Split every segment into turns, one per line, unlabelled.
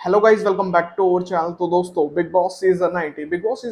Hello guys, welcome back to our channel. तो दोस्तों, big boss season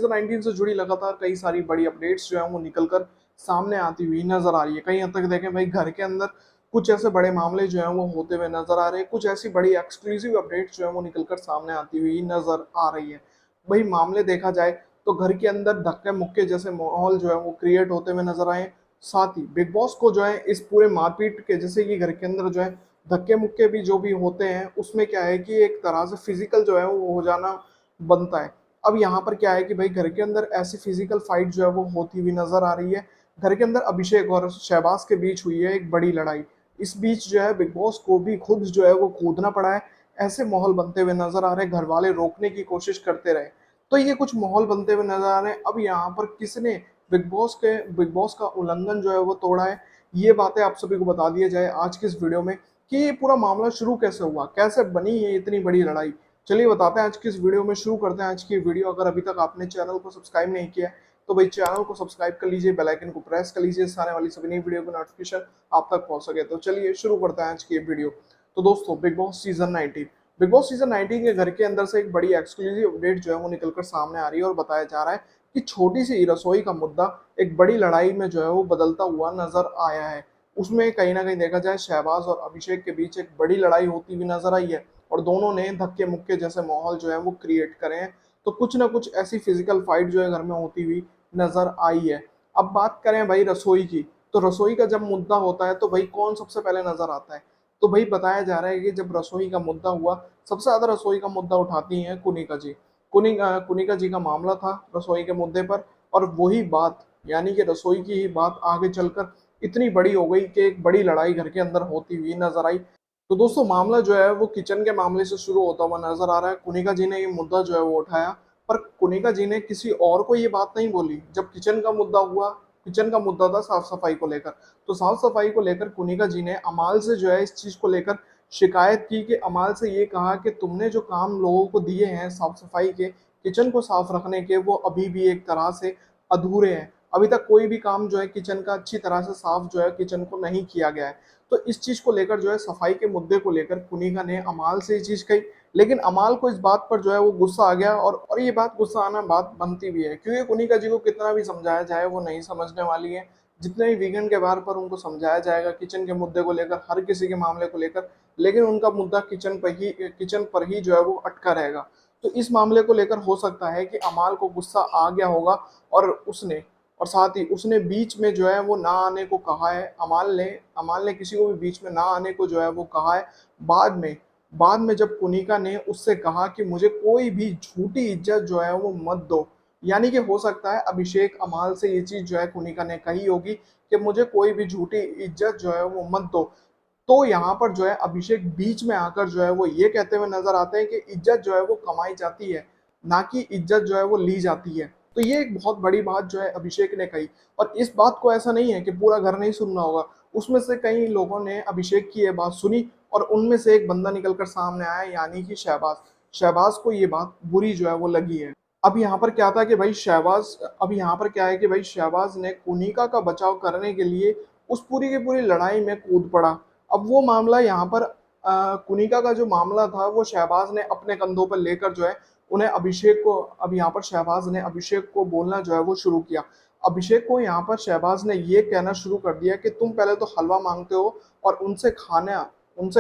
19 से जुड़ी लगातार कई सारी बड़ी अपडेट्स जो है वो निकल कर सामने आती हुई नजर आ रही है। कहीं हद तक देखें भाई, घर के अंदर कुछ ऐसे बड़े मामले जो है वो होते हुए नजर आ रहे हैं। कुछ ऐसी बड़ी एक्सक्लूसिव अपडेट्स जो है वो निकल कर सामने आती हुई नजर आ रही है। भाई मामले देखा जाए तो घर के अंदर धक्के मुक्के जैसे माहौल जो है वो क्रिएट होते हुए नजर आए। साथ ही बिग बॉस को जो है इस पूरे मारपीट के, जैसे कि घर के अंदर जो है धक्के मुक्के भी जो भी होते हैं, उसमें क्या है कि एक तरह से फिजिकल जो है वो हो जाना बनता है। अब यहाँ पर क्या है कि भाई घर के अंदर ऐसी फिजिकल फाइट जो है वो होती हुई नजर आ रही है। घर के अंदर अभिषेक और शहबाज के बीच हुई है एक बड़ी लड़ाई। इस बीच जो है बिग बॉस को भी खुद जो है वो कूदना पड़ा है। ऐसे माहौल बनते हुए नजर आ रहे हैं, घर वाले रोकने की कोशिश करते रहे, तो ये कुछ माहौल बनते हुए नजर आ रहे हैं। अब यहाँ पर किसने बिग बॉस का उल्लंघन जो है वो तोड़ा है, ये बातें आप सभी को बता दिया जाए आज की इस वीडियो में कि ये पूरा मामला शुरू कैसे हुआ, कैसे बनी है इतनी बड़ी लड़ाई। चलिए बताते हैं आज की इस वीडियो में। शुरू करते हैं आज की वीडियो। अगर अभी तक आपने चैनल को सब्सक्राइब नहीं किया है तो भाई चैनल को सब्सक्राइब कर लीजिए, बेल आइकन को प्रेस कर लीजिए, इससे आने वाली सभी नई वीडियो की नोटिफिकेशन आप तक पहुंच सके। तो चलिए शुरू करते हैं आज की ये वीडियो। तो दोस्तों, बिग बॉस सीजन 19 के घर के अंदर से एक बड़ी एक्सक्लूसिव अपडेट जो है वो निकलकर सामने आ रही है और बताया जा रहा है कि छोटी सी रसोई का मुद्दा एक बड़ी लड़ाई में जो है वो बदलता हुआ नजर आया है। उसमें कहीं ना कहीं देखा जाए शहबाज और अभिषेक के बीच एक बड़ी लड़ाई होती हुई नजर आई है और दोनों ने धक्के मुक्के जैसे माहौल जो है वो क्रिएट करे हैं। तो कुछ ना कुछ ऐसी फिजिकल फाइट जो है घर में होती हुई नजर आई है। अब बात करें भाई रसोई की, तो रसोई का जब मुद्दा होता है तो भाई कौन सबसे पहले नजर आता है? तो भाई बताया जा रहा है कि जब रसोई का मुद्दा हुआ, सबसे ज्यादा रसोई का मुद्दा उठाती हैं कुनिका जी। कुनिका जी का मामला था रसोई के मुद्दे पर, और वही बात यानी कि रसोई की ही बात आगे चलकर इतनी बड़ी हो गई कि एक बड़ी लड़ाई घर के अंदर होती हुई नजर आई। तो दोस्तों, मामला जो है वो किचन के मामले से शुरू होता हुआ नजर आ रहा है। कुनिका जी ने ये मुद्दा जो है वो उठाया, पर कुनिका जी ने किसी और को ये बात नहीं बोली। जब किचन का मुद्दा हुआ, किचन का मुद्दा था साफ सफाई को लेकर, तो साफ सफाई को लेकर कुनिका जी ने अमाल से जो है इस चीज को लेकर शिकायत की कि अमाल से ये कहा कि तुमने जो काम लोगों को दिए हैं साफ सफाई के, किचन को साफ रखने के, वो अभी भी एक तरह से अधूरे हैं। अभी तक कोई भी काम जो है किचन का अच्छी तरह से साफ जो है किचन को नहीं किया गया है। तो इस चीज को लेकर जो है सफाई के मुद्दे को लेकर कुनिका ने अमाल से ये चीज कही, लेकिन अमाल को इस बात पर जो है वो गुस्सा आ गया, और ये बात गुस्सा आना बात बनती भी है, क्योंकि कुनिका जी को कितना भी समझाया जाए वो नहीं समझने वाली है। जितने भी वीकेंड के बार पर उनको समझाया जाएगा किचन के मुद्दे को लेकर, हर किसी के मामले को लेकर, लेकिन उनका मुद्दा किचन पर ही जो है वो अटका रहेगा। तो इस मामले को लेकर हो सकता है कि अमाल को गुस्सा आ गया होगा, और उसने और साथ ही उसने बीच में जो है वो ना आने को कहा है। अमाल ने किसी को भी बीच में ना आने को जो है वो कहा है। बाद में जब कुनिका ने उससे कहा कि मुझे कोई भी झूठी इज्जत जो है वो मत दो, यानी कि हो सकता है अभिषेक अमाल से ये चीज जो है कुनिका ने कही होगी कि मुझे कोई भी झूठी इज्जत जो है वो मत दो। तो यहाँ पर जो है अभिषेक बीच में आकर जो है वो ये कहते हुए नजर आते हैं कि इज्जत जो है वो कमाई जाती है, ना कि इज्जत जो है वो ली जाती है। तो ये एक बहुत बड़ी बात जो है अभिषेक ने कही, और इस बात को ऐसा नहीं है कि पूरा घर नहीं सुनना होगा। उसमें से कई लोगों ने अभिषेक की ये बात सुनी, और उनमें से एक बंदा निकलकर सामने आया, यानी कि शहबाज। शहबाज को ये बात बुरी जो है वो लगी है। अब यहाँ पर क्या था कि भाई शहबाज अब यहाँ पर क्या है कि भाई शहबाज ने कुनिका का बचाव करने के लिए उस पूरी की पूरी लड़ाई में कूद पड़ा। अब वो मामला यहाँ पर कुनिका का जो मामला था वो शहबाज ने अपने कंधों पर लेकर जो है उन्हें अभिषेक को अब यहाँ पर शहबाज ने अभिषेक को बोलना जो है वो शुरू किया। अभिषेक को यहाँ पर शहबाज ने ये कहना शुरू कर दिया कि तुम पहले तो हलवा मांगते हो और उनसे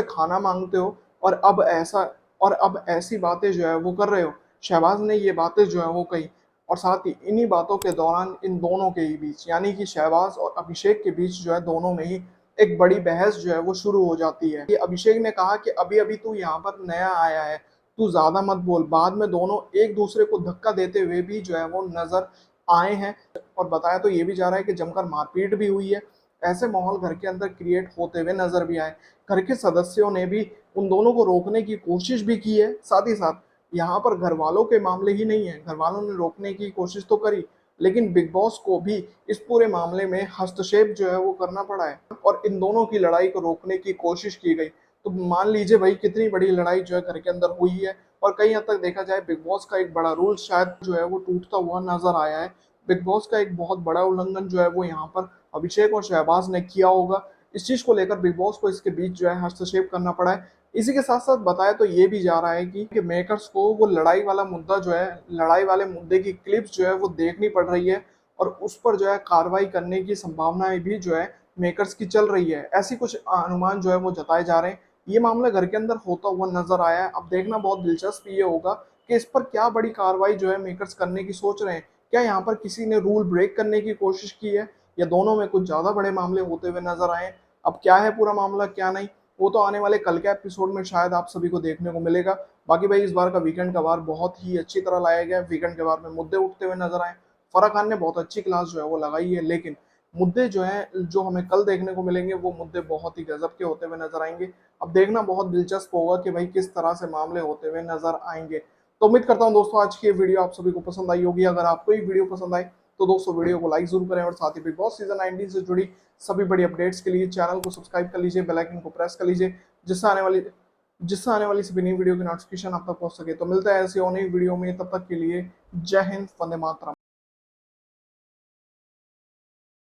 खाना मांगते हो, और अब ऐसी बातें जो है वो कर रहे हो। शहबाज ने ये बातें जो है वो कही, और साथ ही इन्हीं बातों के दौरान इन दोनों के ही बीच, यानी कि शहबाज और अभिषेक के बीच जो है दोनों में ही एक बड़ी बहस जो है वो शुरू हो जाती है। ये अभिषेक ने कहा कि अभी अभी तू यहाँ पर नया आया है, तू ज्यादा मत बोल। बाद में दोनों एक दूसरे को धक्का देते हुए भी जो है वो नजर आए हैं, और बताया तो ये भी जा रहा है कि जमकर मारपीट भी हुई है। ऐसे माहौल घर के अंदर क्रिएट होते हुए नजर भी आए। घर के सदस्यों ने भी उन दोनों को रोकने की कोशिश भी की है। साथ ही साथ यहाँ पर घर वालों के मामले ही नहीं है, घर वालों ने रोकने की कोशिश तो करी, लेकिन बिग बॉस को भी इस पूरे मामले में हस्तक्षेप जो है वो करना पड़ा है, और इन दोनों की लड़ाई को रोकने की कोशिश की गई। तो मान लीजिए भाई कितनी बड़ी लड़ाई जो है घर के अंदर हुई है, और कई हद तक देखा जाए बिग बॉस का एक बड़ा रूल शायद जो है वो टूटता हुआ नजर आया है। बिग बॉस का एक बहुत बड़ा उल्लंघन जो है वो यहाँ पर अभिषेक और शहबाज ने किया होगा। इस चीज को लेकर बिग बॉस को इसके बीच जो है हस्तक्षेप करना पड़ा है। इसी के साथ साथ बताया तो ये भी जा रहा है कि मेकर्स को वो लड़ाई वाला मुद्दा जो है, लड़ाई वाले मुद्दे की क्लिप्स जो है वो देखनी पड़ रही है और उस पर जो है कार्रवाई करने की संभावनाएं भी जो है मेकर्स की चल रही है। ऐसी कुछ अनुमान जो है वो जताए जा रहे हैं। ये मामला घर के अंदर होता हुआ नजर आया है। अब देखना बहुत दिलचस्प ये होगा कि इस पर क्या बड़ी कार्रवाई जो है मेकर्स करने की सोच रहे हैं। क्या यहाँ पर किसी ने रूल ब्रेक करने की कोशिश की है या दोनों में कुछ ज्यादा बड़े मामले होते हुए नजर आए। अब क्या है पूरा मामला क्या नहीं, वो तो आने वाले कल के एपिसोड में शायद आप सभी को देखने को मिलेगा। बाकी भाई इस बार का वीकेंड का वार बहुत ही अच्छी तरह लाया गया है। वीकेंड के वार में मुद्दे उठते हुए नजर आए। फराह खान ने बहुत अच्छी क्लास जो है वो लगाई है, लेकिन मुद्दे जो है जो हमें कल देखने को मिलेंगे वो मुद्दे बहुत ही गजब के होते हुए नजर आएंगे। अब देखना बहुत दिलचस्प होगा कि भाई किस तरह से मामले होते हुए नजर आएंगे। तो उम्मीद करता हूँ दोस्तों आज की ये वीडियो आप सभी को पसंद आई होगी। अगर आपको ये वीडियो पसंद आई तो दोस्तों वीडियो को लाइक जरूर करें और साथ ही बिग बॉस सीजन 19 से जुड़ी सभी बड़ी अपडेट्स के लिए चैनल को सब्सक्राइब कर लीजिए, बेल आइकन को प्रेस कर लीजिए, जिससे आने वाली सभी नई वीडियो की नोटिफिकेशन आप तक पहुंच सके। तो मिलता है ऐसी और नई वीडियो में, तब तक के लिए जय हिंद, वंदे मातरम।